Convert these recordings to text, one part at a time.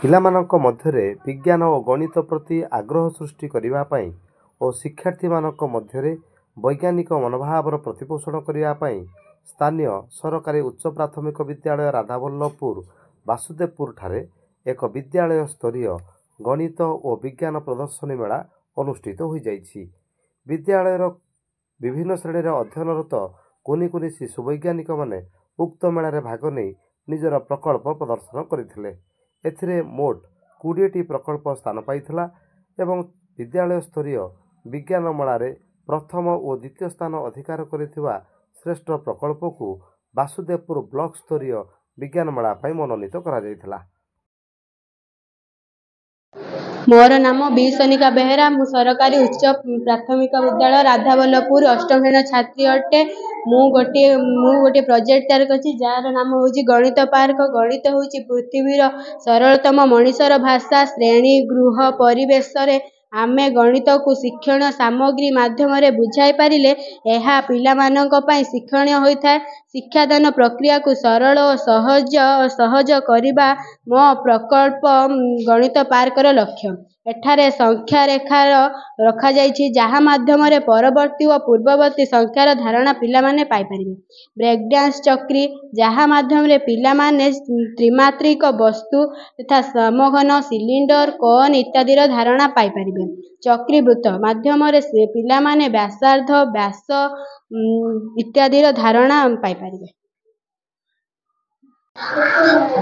ପିଲାମାନଙ୍କ ମଧ୍ୟରେ ବିଜ୍ଞାନ ଓ ଗଣିତ ପ୍ରତି ଆଗ୍ରହ ସୃଷ୍ଟି କରିବା ପାଇଁ ଓ ଶିକ୍ଷାର୍ଥୀମାନଙ୍କ ମଧ୍ୟରେ ବୈଜ୍ଞାନିକ ମନୋଭାବର ପ୍ରତିପୋଷଣ କରିବା ପାଇଁ ସ୍ଥାନୀୟ ସରକାରୀ ଉଚ୍ଚ ପ୍ରାଥମିକ ବିଦ୍ୟାଳୟ ରାଧାବଲ୍ଲଭପୁର ବାସୁଦେବପୁରଠାରେ ଏକ ବିଦ୍ୟାଳୟ ସ୍ତରୀୟ ଗଣିତ ଓ ବିଜ୍ଞାନ ପ୍ରଦର୍ଶନୀ ମେଳା ଅନୁଷ୍ଠିତ ହୋଇଯାଇଛି। ବିଦ୍ୟାଳୟର ବିଭିନ୍ନ ଶ୍ରେଣୀର ଅଧ୍ୟୟନରତ କୁନି କୁନି ଶିଶୁ ବୈଜ୍ଞାନିକମାନେ ଉକ୍ତ ମେଳାରେ ଭାଗ ନେଇ ନିଜର ପ୍ରକଳ୍ପ ପ୍ରଦର୍ଶନ କରିଥିଲେ। ଏଥିରେ ମୋଟ 20ଟି ପ୍ରକଳ୍ପ ସ୍ଥାନ ପାଇଥିଲା ଏବଂ ବିଦ୍ୟାଳୟ ସ୍ତରୀୟ ବିଜ୍ଞାନ ମେଳାରେ ପ୍ରଥମ ଓ ଦ୍ୱିତୀୟ ସ୍ଥାନ ଅଧିକାର କରିଥିବା ଶ୍ରେଷ୍ଠ ପ୍ରକଳ୍ପକୁ ବାସୁଦେବପୁର ବ୍ଲକ ସ୍ତରୀୟ ବିଜ୍ଞାନ ମେଳା ପାଇଁ ମନୋନୀତ କରାଯାଇଥିଲା। मोर नाम बी सोनिका बेहेरा। मु सरकारी उच्च प्राथमिक विद्यालय राधाबल्लभपुर अष्टम श्रेणी छात्री अटे। मु गोटे प्रोजेक्ट तैयार करछि जार नाम होछि गणित पार्क। गणित होछि पृथ्वीर सरलतम मनुष्यर भाषा। श्रेणी गृह परिवेश रे आमे गणित को शिक्षण सामग्री माध्यम रे बुझाई पारिले एहा पिला मानक पई शिक्षणीय होइथाय। शिक्षादान प्रक्रिया को सरल और सहज करिबा मो प्रकल्प गणित पार्कर लक्ष्य। एठारे संख्या रेखार रखा जाइछि जहा माध्यम रे परवर्ती और पूर्ववर्ती संख्यार धारणा पिला माने पाई परिबे। ब्रेक डांस चक्री जहा माध्यम रे पिला माने त्रिमात्रिक वस्तु तथा समघन सिलिंडर कोन इत्यादि धारणा पाई परिबे। चक्री वृत्त माध्यम रे पिला माने व्यासार्ध व्यास इत्यादि धारणा पाई परिबे।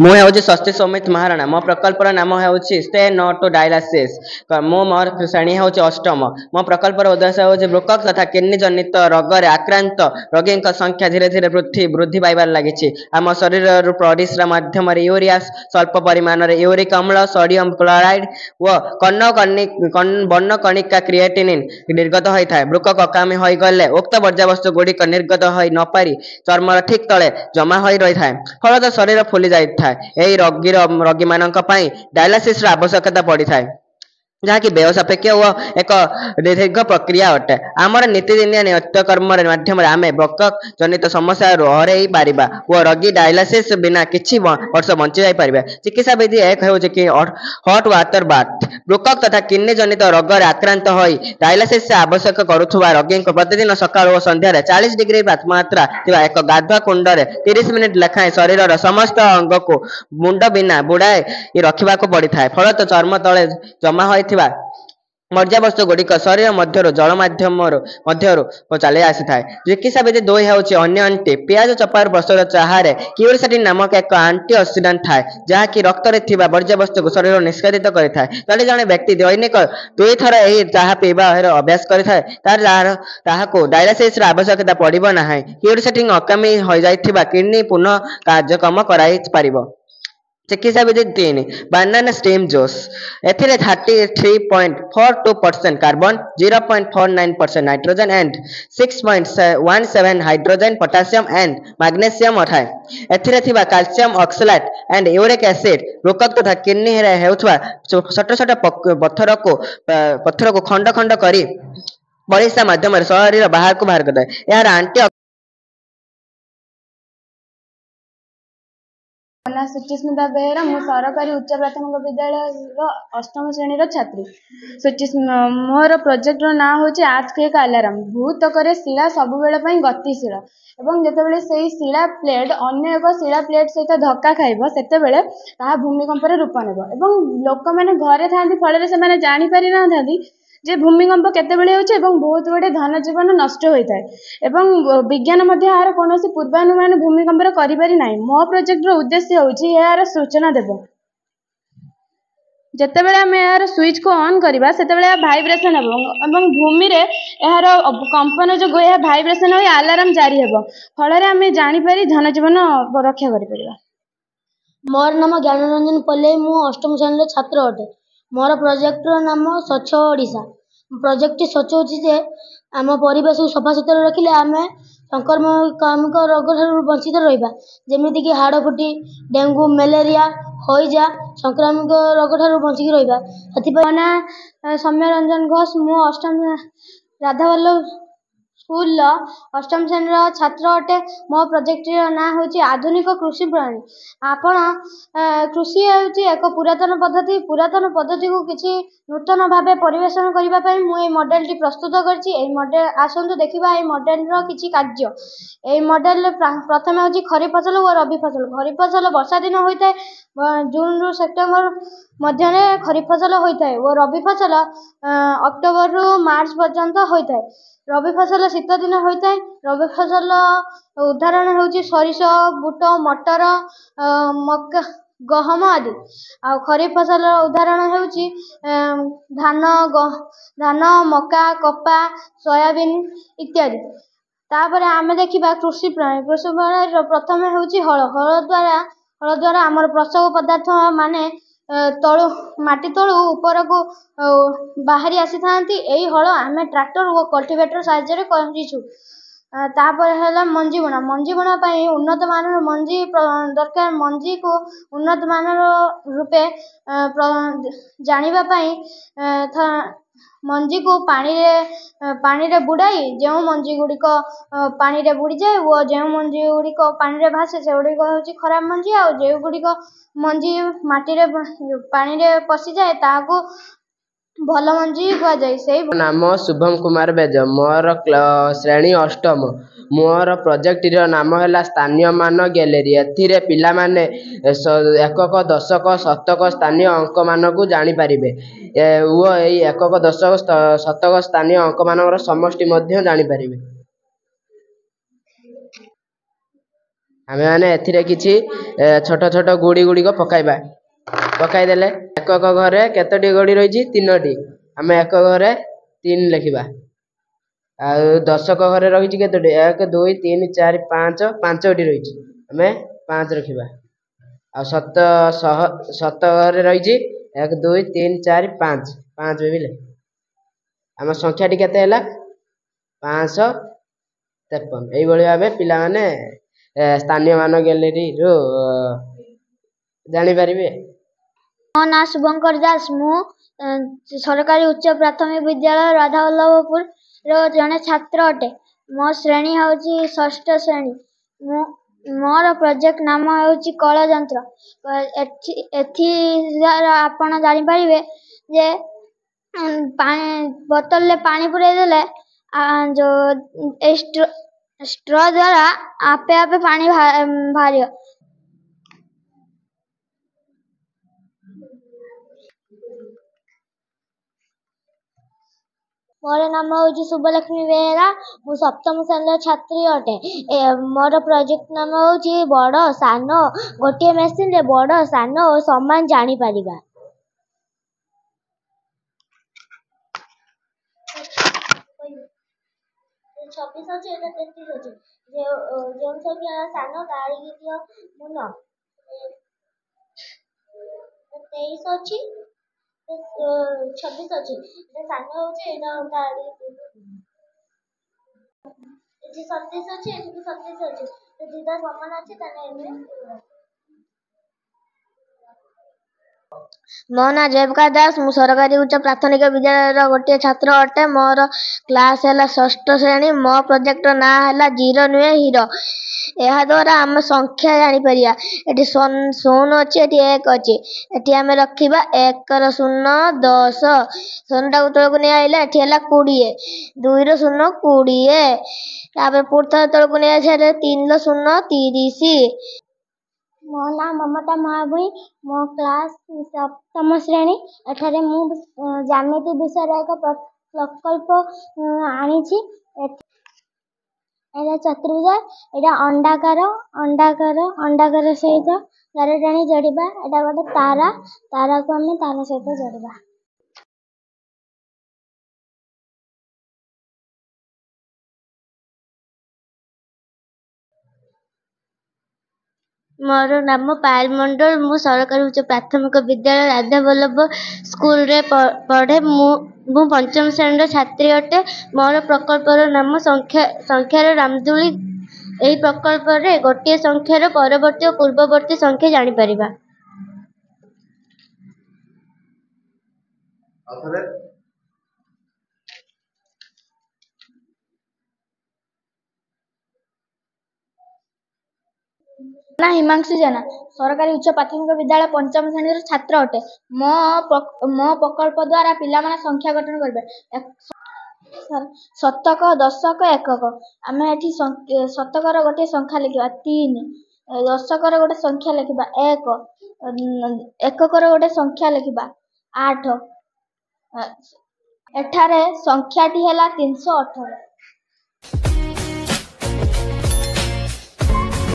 मु हेउछि षष्ठी सौमित महाराणा। मो प्रकल्पर नाम हेउछि स्टे नो टू डायलिसिस। मो मोर श्रेणी हेउछि अष्टम। मो प्रकल्पर उद्देश्य हेउछि वृकक तथा किडनी जनित रोगरे आक्रांत रोगीक संख्या धीरे धीरे वृद्धि पाइबार लागिछि। आम शरीर परिश्रा माध्यम यूरिया स्वल्प परिमाण यूरिक अम्ल सोडियम क्लोराइड व बर्ण कणिका क्रिएटिनिन निर्गत होइथाय। वृकक अकामी होई गले उक्त वर्ज्यवस्तु गुड़िक निर्गत होई न पारि चर्मर ठीक तले जमा होई रहिथाय। फलत शरीर फुली जाइथाय। एही रोगी मानक पई डायलिसिस र आवश्यकता पड़िथाय जहाँकि व्यय सापेक्ष और एक दीर्घ प्रक्रिया अटे। आमर नीतिदिनिया नित्यकर्म माध्यम आम वृकक जनित समस्या हरई पारिबा और रोगी डायलिसिस बिना किछि वर्ष बंची जाई पारिबे। चिकित्सा विधि एक हेउछि कि हॉट वाटर बाथ। वृकक तथा किडनी जनित रोगरे आक्रांत होई डायलिसिस आवश्यक करुथुवा रोगी प्रतिदिन सकाळ और संध्यारे 40 डिग्री तापमात्रा थिबा एक गाधुआ कुंडरे 30 मिनिट लेखाएं शरीर समस्त अंग को मुंड बिना बुड़ाए रखा पड़िथाय। फलत चर्म तले जमा होइथिबा वर्ज्यवस्तु गुड़िक शरीर मध्य जल माध्यम चली आसी थाए। चिकित्सा विधि 2 हेउछि अन्य अंटी। पियाज चपार प्रस्तुत चाहारे क्यूरसेटिन नामक एक आंटी ऑक्सीडेंट थाए जहाँकि रक्त रे थिबा वर्ज्यवस्तु को शरीर निष्कासित करिथाय। जदि जणे व्यक्ति दैनिक 2 थर एही चाहा पीबार अभ्यास करिथाय ताहाको डायलिसिस र आवश्यकता पड़िबो नाही। क्यूरसेटिन अकामी होई जाइथिबा किडनी पुनः कार्यक्रम कराई पारिबो। चिकित्सा विधि 3 बनाना स्टेम जूस। एथिरे 33.42% carbon 0.49% nitrogen and 6.17 hydrogen potassium and magnesium अठाए। एथिरे थिबा calcium oxalate and uric acid वृकक तथा किडनी रे हेउथवा छोट छोट पत्थर को खंड खंड करी परिस्रा माध्यम शरीर बाहर को बाहर करता है। यार आंटी सुचिस्मिता बेहेरा। मु सरकारी उच्च प्राथमिक विद्यालय अष्टम श्रेणी छात्री। मोर प्रोजेक्ट ना होची आज केक अलार्म। भूतकरे शिला सबु बेले पई गतिशील एवं जेतेबेले सेही शिला प्लेट अन्य एक शिला प्लेट सहित धक्का खाइबो सेतेबेले ताहा भूमिकंप रे रूप नेबो एवं लोक माने घरे थांती फल से माने जानि पारि ना थांती जे भूमिकंप केतेबेले होची एवं बहुत गुडे धन जीवन नष्ट होइताय एवं विज्ञान मध्ये यार कोनोसी पूर्वानुमान भूमिकंप रे करि पारि नाही। मो प्रोजेक्ट रो उद्देश्य होची यार सूचना देबो। जेतेबेले आमे यार स्विच को ऑन करिबा सेतेबेले वाइब्रेशन हेबो एवं भूमि रे यार कंपन जो गोया वाइब्रेशन होई अलार्म जारी हेबो फल रे आमे जानि पारि धन जीवन रक्षा करि परिबा। मोर नाम ज्ञानरंजन पल्ले। मु अष्टम श्रेणी छात्र अटे। मोर प्रोजेक्ट रो नाम स्वच्छ ओडिशा। प्रोजेक्ट स्वच्छ होची जे आम परिवेश को सफा सुतरा रखिले आमे संक्रमक रोग ठारू वंचित रहिबा जेमिति कि हाड़ फुटी डेंगू मलेरिया हईजा संक्रामक रोग ठारू बंचिकी रहिबा। सौम्य रंजन घोष। मु अष्टम राधावल्लभ स्कूल अष्टम श्रेणी छात्र अटे। मो प्रोजेक्ट ना हूँ आधुनिक कृषि प्रणाली। आपण कृषि हूँ एक पुरातन पद्धति को किसी नूतन भाव परिवेशन करने मुझे मॉडल टी प्रस्तुत कर मॉडल आसतु देखा ये मॉडल किसी कार्य। ये मॉडल प्रथम हूँ खरीफ फसल और रबी फसल। खरीफ फसल वर्षा दिन होता है जून रु सेप्टेम्बर मध्य खरीफ फसल होता है और रबी फसल अक्टोबर रु मार्च पर्यंत होता है। रबी फसल शीत दिन होता है। रबी फसल उदाहरण हूँ सरिष बुट मटर मक्का गहम आदि। आ खरीफ फसल उदाहरण हूँ धान मक्का कपा सोयाबीन इत्यादि। तापर आम देखा कृषि प्रणाली प्रथम हूँ हल द्वारा आमर प्रसव पदार्थ माने तलु माटी तलु ऊपर को बाहरी आसी था। यही हल आम ट्रैक्टर और कल्टिवेटर साहाय्य करूँ। तापर है मंजी बुणा। मंजी बुणा उन्नत मानर मंजी दरकार। मंजी को उन्नत मानर रूपे जानापी मंजी को पानी रे बुड़ाई जो मंजी गुड़िक पानी रे बुड़ी जाए और जो मंजी गुड़िक पानी रे भासे से गुड़िक हूँ खराब मंजी। आ जो गुड़िक मंजी माटी रे पानी रे पशि जाए ताको भल मंजी कहुए। से नाम शुभम कुमार बेज। मोर श्रेणी अष्टम। मोर प्रोजेक्ट नाम है स्थानीय मान गैलेरी। एथिरे पिला माने एकक दशक शतक स्थानीय अंक मान को जानी पारिबे वो यही एकक दशक शतक स्थानीय अंक मान समष्टि मध्य जानी पारिबे। आमे माने एथिरे किछि छोट छोट गुड़ी गुड़िक पकाईदेले एकक घरे केतोटी गुड़ी रही? 3टी। आम एक घरे 3 लिखा। आ दशक घरे रही केतोटी? 1 2 3 4 5 5टी रही। आम 5 रखा। आ शत घरे रही 1 2 3 4 5 5 भी ले। आम संख्या टी केते हैला? 553। यही भाव पिला माने स्थानीय मान गैलेरी रो जानी पारिबे। मो ना शुभंकर दास। मु सरकारी उच्च प्राथमिक विद्यालय राधावल्लभपुर रो जने छात्र अटे। मो श्रेणी हूँ षष्ठ श्रेणी। मोर प्रोजेक्ट नाम हूँ कल यंत्र। द्वारा आपण जानीपारे जे बोतल ले पानी पुराई देले जो स्ट्रॉ द्वारा आपे आपे पानी बाहर। मोर नाम हूँ शुभलक्ष्मी बेहेरा। मु सप्तम श्रेणी छात्री अटे। मोर प्रोजेक्ट नाम हूँ बड़ सान गोटे मेसीन रे बड़ सान और समान जानी पारिबा। 26 अच्छे 33 अच्छे जो संख्या सान तारी मुन 23 अच्छी 26 अच्छी सान हूँ 27 अच्छी 27 अच्छी दुटा समान अच्छे। मो ना जयप्रकाश दास। मु सरकारी उच्च प्राथमिक विद्यालय गोटे छात्र अटे। मोर क्लास है षष्ठ श्रेणी। मो प्रोजेक्ट ना है जीरो नुहे हीरो। यह द्वारा आम संख्या जानीपर। ये शून्य अच्छी ये 1 अच्छी। ये आम रखा 1 रो 0 10 0 टा तौक नहीं आइला ये 20 2 रो 0 20 पुर थर तौक नहीं आए 3 रो 0 30। मो ना ममता महाभूई। मो क्लास सप्तम श्रेणी। एठारे मु ज्यामिति विषय एक प्रकल्प आनी। चतुर्भुज एटा अंडाकार सहित तार टाणी जोड़ा। एटा गोटे तारा को आम तार सहित जोड़ा। मोर नाम पायल मंडल। मु सरकारी उच्च प्राथमिक विद्यालय राधावल्लभ स्कूल रे पढ़े। मु पंचम श्रेणी छात्री अटे। मोर प्रकल्पर नाम संख्यार रामदूली। यही प्रकल्प रे गोटे संख्यार परवर्ती और पूर्ववर्ती संख्या जानीपर। ନା ହିମାଂଶୁ ଜେନା ସରକାରୀ ଉଚ୍ଚ ପ୍ରାଥମିକ ବିଦ୍ୟାଳୟ ପଞ୍ଚମ ଶ୍ରେଣୀର ଛାତ୍ର ଅଟେ। ମୋ ପ୍ରକଳ୍ପ ଦ୍ୱାରା ପିଲାମାନେ ସଂଖ୍ୟା ଗଠନ କରିବେ। ଶତକ, ଦଶକ, ଏକକ। ଆମେ ଏଠି ଶତକର ଗୋଟିଏ ସଂଖ୍ୟା ଲେଖିବା 3, ଦଶକର ଗୋଟେ ସଂଖ୍ୟା ଲେଖିବା 1, ଏକକର ଗୋଟେ ସଂଖ୍ୟା ଲେଖିବା 8। ଏଠାରେ ସଂଖ୍ୟାଟି ହେଲା 318।